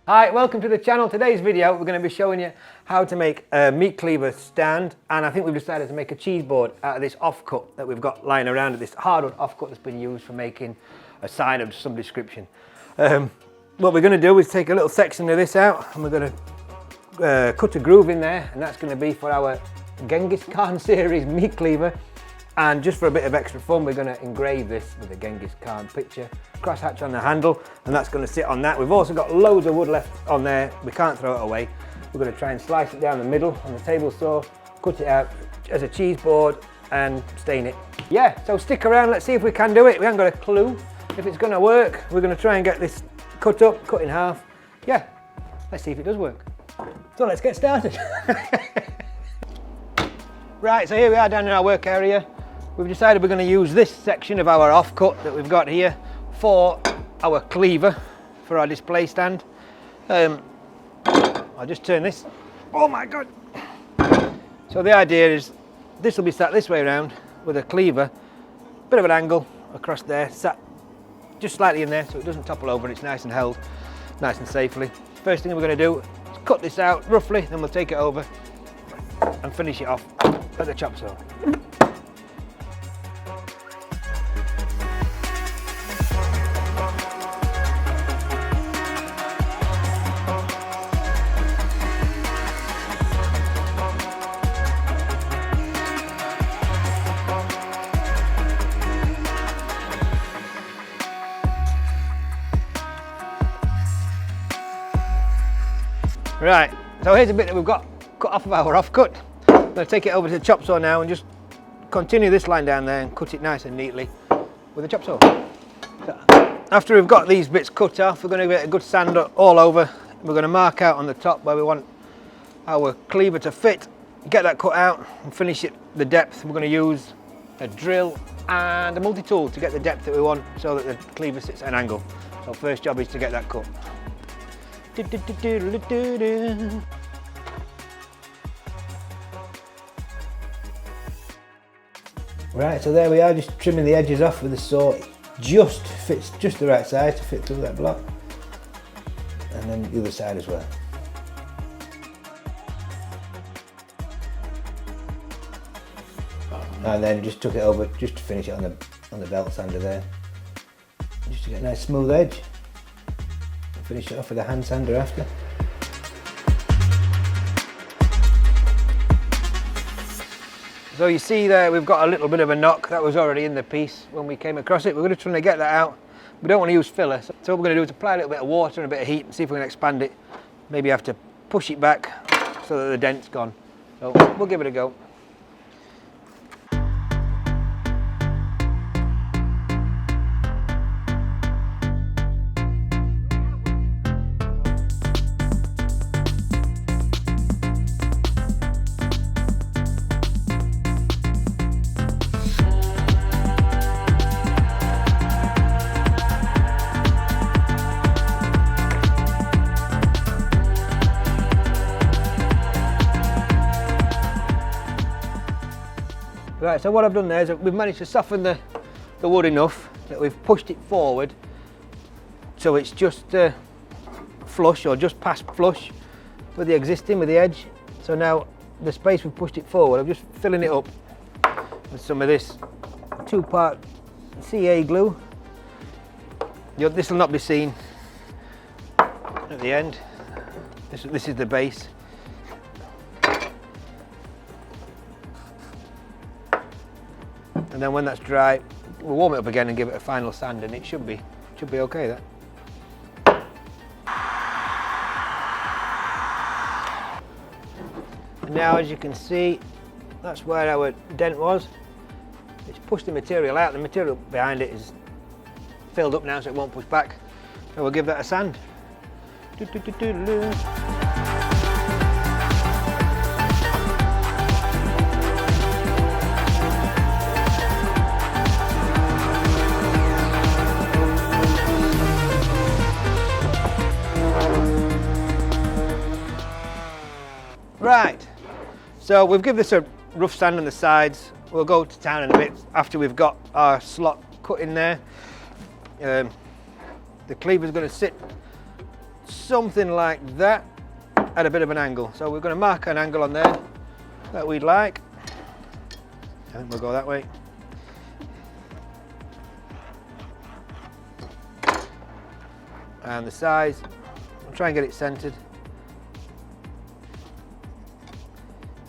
Hi, welcome to the channel. Today's video we're going to be showing you how to make a meat cleaver stand, and I think we've decided to make a cheese board out of this offcut that we've got lying around, this hardwood offcut that's been used for making a sign of some description. What we're going to do is take a little section of this out and we're going to cut a groove in there, and that's going to be for our Genghis Khan series meat cleaver. And just for a bit of extra fun, we're going to engrave this with a Genghis Khan picture, crosshatch on the handle, and that's going to sit on that. We've also got loads of wood left on there. We can't throw it away. We're going to try and slice it down the middle on the table saw, cut it out as a cheese board and stain it. Yeah, so stick around, let's see if we can do it. We haven't got a clue if it's going to work. We're going to try and get this cut up, cut in half. Yeah, let's see if it does work. So let's get started. Right, so here we are down in our work area. We've decided we're going to use this section of our offcut that we've got here for our cleaver for our display stand. I'll just turn this. Oh my god! So the idea is this will be sat this way around with a cleaver, bit of an angle across there, sat just slightly in there so it doesn't topple over and it's nice and held nice and safely. First thing we're going to do is cut this out roughly, then we'll take it over and finish it off at the chop saw. Right, so here's a bit that we've got cut off of our offcut. I'm going to take it over to the chop saw now and just continue this line down there and cut it nice and neatly with a chop saw. So after we've got these bits cut off, we're going to get a good sand all over. We're going to mark out on the top where we want our cleaver to fit, get that cut out and finish it the depth. We're going to use a drill and a multi-tool to get the depth that we want so that the cleaver sits at an angle. So first job is to get that cut. Right, so there we are, just trimming the edges off with the saw. It just fits just the right size to fit through that block. And then the other side as well. And then just took it over just to finish it on the belt sander there. Just to get a nice smooth edge. Finish it off with a hand sander after. So you see there we've got a little bit of a knock that was already in the piece when we came across it. We're going to try and get that out. We don't want to use filler, so what we're going to do is apply a little bit of water and a bit of heat and see if we can expand it. Maybe have to push it back so that the dent's gone. So we'll give it a go. Right, so what I've done there is we've managed to soften the wood enough that we've pushed it forward so it's just flush or just past flush with the existing, with the edge. So now the space we've pushed it forward, I'm just filling it up with some of this 2-part CA glue. This will not be seen at the end. This is the base. And then when that's dry, we'll warm it up again and give it a final sand, and it should be okay. That. And now, as you can see, that's where our dent was. It's pushed the material out. The material behind it is filled up now, so it won't push back. So we'll give that a sand. Right, so we've given this a rough sand on the sides. We'll go to town in a bit after we've got our slot cut in there. The cleaver's going to sit something like that at a bit of an angle. So we're going to mark an angle on there that we'd like. I think we'll go that way. And the size, I'll try and get it centered.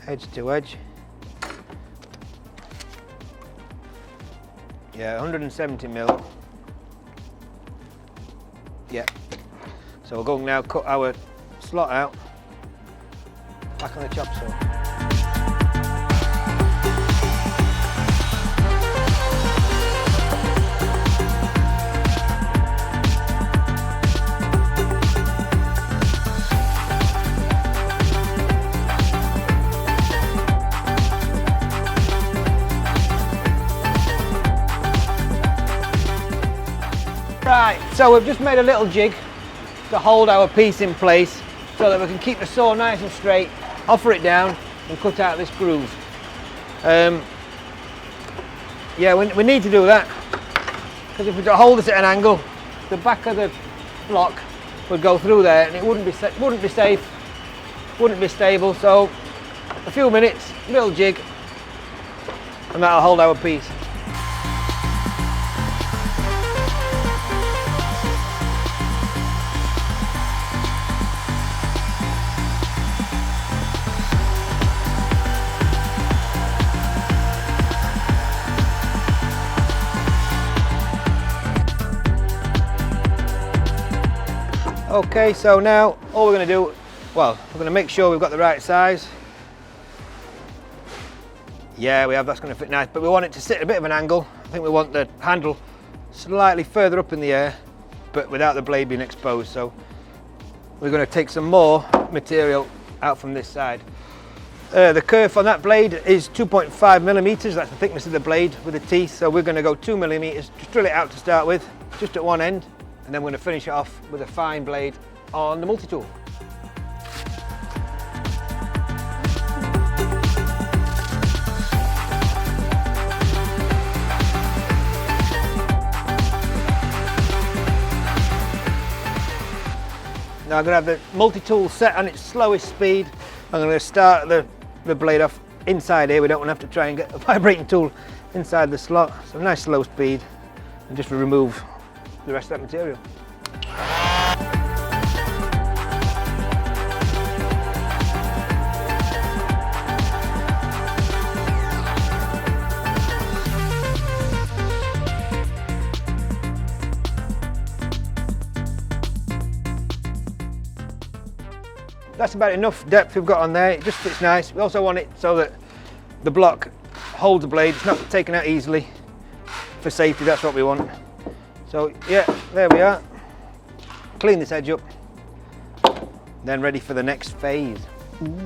Edge to edge. Yeah, 170 mil. Yeah. So we're going now cut our slot out back on the chop saw. Right, so we've just made a little jig to hold our piece in place so that we can keep the saw nice and straight, offer it down and cut out this groove. Yeah, we need to do that because if we hold this at an angle, the back of the block would go through there and it wouldn't be safe, wouldn't be stable. So a few minutes, little jig, and that'll hold our piece. Okay, so now all we're going to do, well, we're going to make sure we've got the right size. Yeah, we have, that's going to fit nice, but we want it to sit at a bit of an angle. I think we want the handle slightly further up in the air, but without the blade being exposed. So we're going to take some more material out from this side. The kerf on that blade is 2.5 millimeters. That's the thickness of the blade with the teeth. So we're going to go 2 millimeters, just drill it out to start with, just at one end. And then we're going to finish it off with a fine blade on the multi-tool. Now I'm going to have the multi-tool set on its slowest speed. I'm going to start the blade off inside here. We don't want to have to try and get a vibrating tool inside the slot. So nice slow speed and just remove the rest of that material. That's about enough depth we've got on there. It just fits nice. We also want it so that the block holds the blade. It's not taken out easily. For safety, that's what we want. So yeah, there we are. Clean this edge up, then ready for the next phase. Ooh.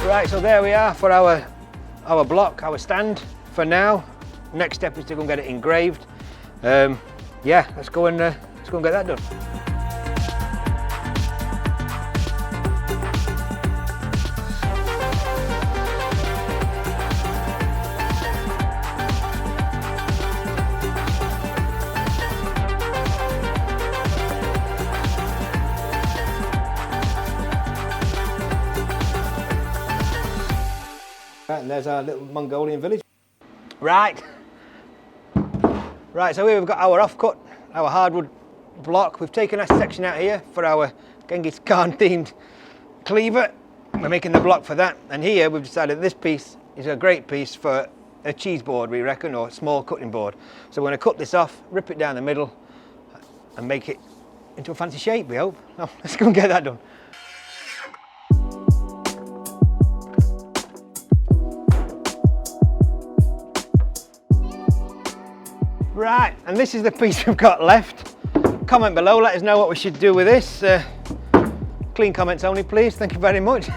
Right, so there we are for our block, our stand for now. Next step is to go and get it engraved. Yeah, let's go and get that done. Right, and there's our little Mongolian village. Right. Right, so here we've got our offcut, our hardwood block. We've taken a section out here for our Genghis Khan themed cleaver. We're making the block for that. And here we've decided this piece is a great piece for a cheese board, we reckon, or a small cutting board. So we're going to cut this off, rip it down the middle and make it into a fancy shape, we hope. Now, let's go and get that done. Right, and this is the piece we've got left. Comment below, let us know what we should do with this. Clean comments only, please. Thank you very much.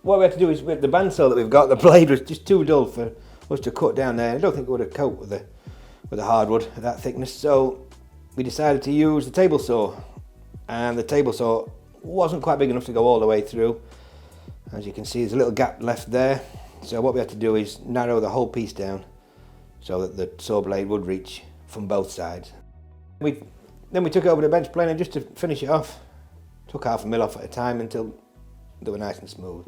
what we had to do is with the bandsaw that we've got, the blade was just too dull for us to cut down there. I don't think it would have coped with the hardwood at that thickness, so we decided to use the table saw, and the table saw wasn't quite big enough to go all the way through. As you can see, there's a little gap left there, so what we had to do is narrow the whole piece down so that the saw blade would reach from both sides. Then we took it over the bench planer just to finish it off. Took 1/2 mil off at a time until they were nice and smooth.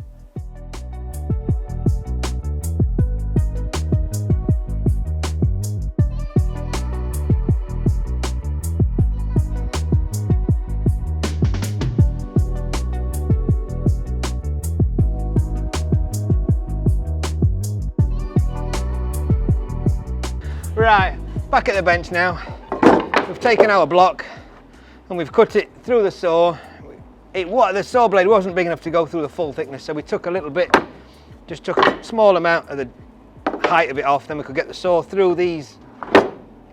Right, back at the bench now. We've taken our block and we've cut it through the saw. The saw blade wasn't big enough to go through the full thickness, so we took a little bit, just took a small amount of the height of it off, then we could get the saw through these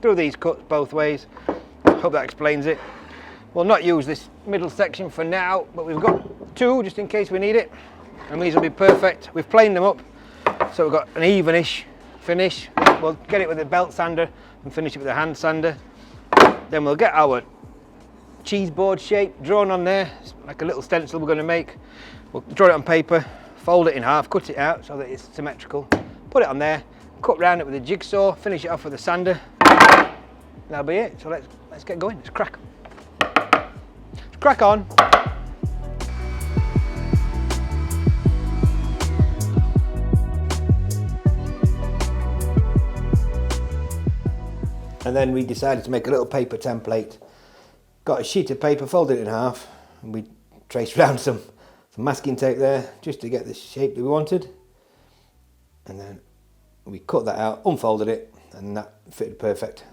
cuts both ways. Hope that explains it. We'll not use this middle section for now, but we've got 2 just in case we need it, and these will be perfect. We've planed them up, so we've got an evenish finish. We'll get it with a belt sander and finish it with a hand sander. Then we'll get our cheese board shape drawn on there. It's like a little stencil we're going to make. We'll draw it on paper, fold it in half, cut it out so that it's symmetrical, put it on there, cut round it with a jigsaw, finish it off with a sander. That'll be it. So let's get going. Let's crack on. And then we decided to make a little paper template. Got a sheet of paper, folded it in half, and we traced around some masking tape there just to get the shape that we wanted. And then we cut that out, unfolded it, and that fitted perfect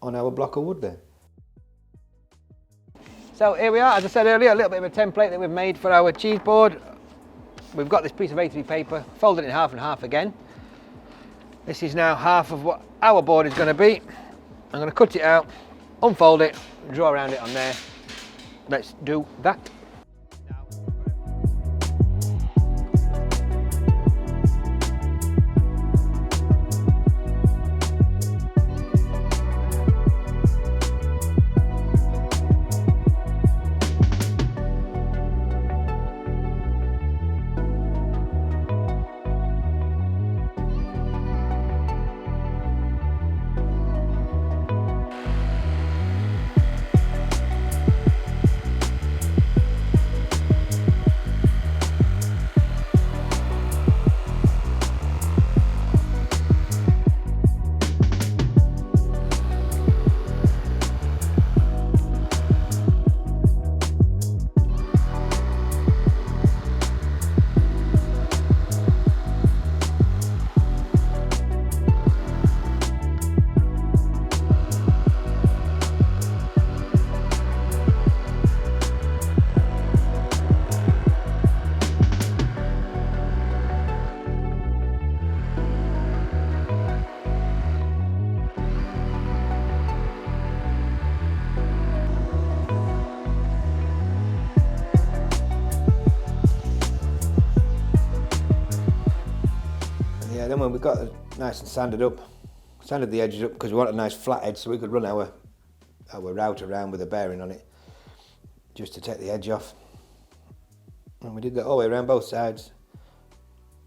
on our block of wood there. So here we are, as I said earlier, a little bit of a template that we've made for our cheese board. We've got this piece of A3 paper, folded it in half and half again. This is now half of what our board is going to be. I'm going to cut it out, unfold it, draw around it on there. Let's do that. Then when we got it nice and sanded the edges up because we wanted a nice flat edge so we could run our route around with a bearing on it just to take the edge off. And we did that all the way around both sides,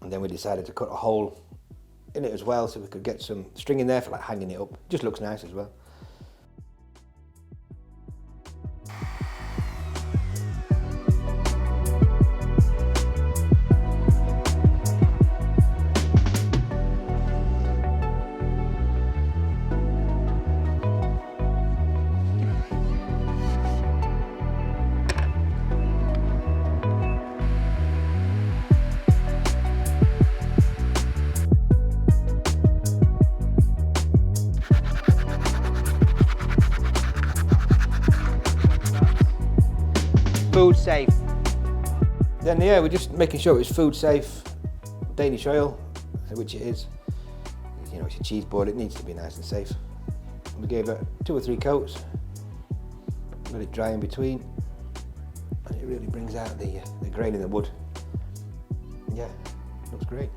and then we decided to cut a hole in it as well so we could get some string in there for like hanging it up. Just looks nice as well. Food safe. Then yeah, we're just making sure it's food safe, Danish oil, which it is. You know, it's a cheese board, it needs to be nice and safe. We gave it 2 or 3 coats, let it dry in between, and it really brings out the grain in the wood. yeah, looks great.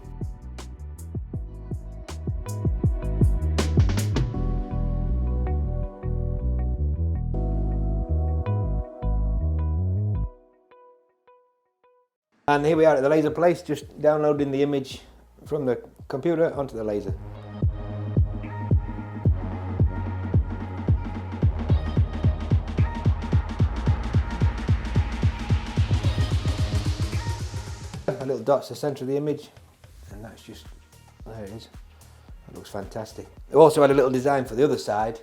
And here we are at the laser place, just downloading the image from the computer onto the laser. A little dot's the centre of the image, and that's just, there it is. It looks fantastic. I also had a little design for the other side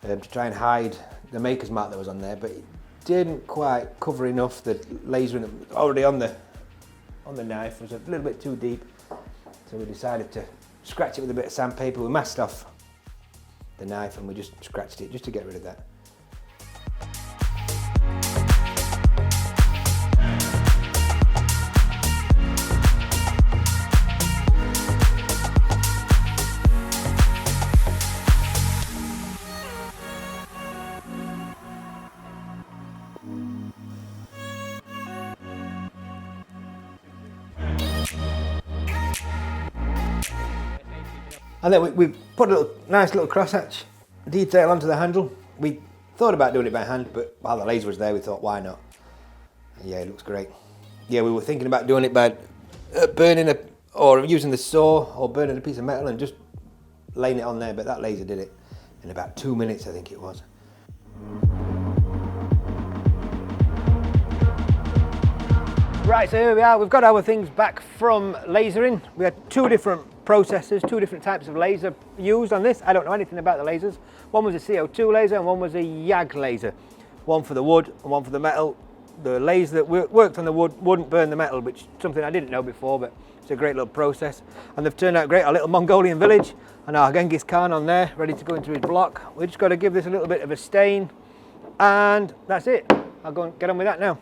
to try and hide the maker's mark that was on there, but it didn't quite cover enough. The lasering already on the knife was a little bit too deep, so we decided to scratch it with a bit of sandpaper. We masked off the knife and we just scratched it just to get rid of that. And then we put a nice little crosshatch detail onto the handle. We thought about doing it by hand, but while the laser was there, we thought, why not? Yeah, it looks great. Yeah, we were thinking about doing it by burning or using the saw or burning a piece of metal and just laying it on there, but that laser did it in about 2 minutes, I think it was. Right, so here we are. We've got our things back from lasering. We had two different processes, two different types of laser used on this. I don't know anything about the lasers. One was a CO2 laser and one was a YAG laser. One for the wood and one for the metal. The laser that worked on the wood wouldn't burn the metal, which is something I didn't know before, but it's a great little process. And they've turned out great. Our little Mongolian village and our Genghis Khan on there, ready to go into his block. We've just got to give this a little bit of a stain, and that's it. I'll go and get on with that now.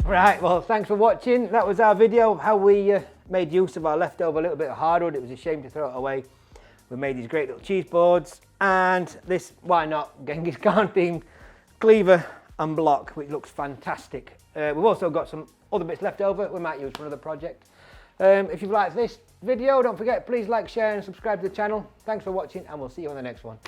Right, well, thanks for watching. That was our video of how we made use of our leftover little bit of hardwood. It was a shame to throw it away. We made these great little cheese boards, and this, why not, Genghis Khan themed cleaver and block, which looks fantastic. We've also got some other bits left over we might use for another project. If you've liked this video, don't forget, please like, share and subscribe to the channel. Thanks for watching, and we'll see you on the next one.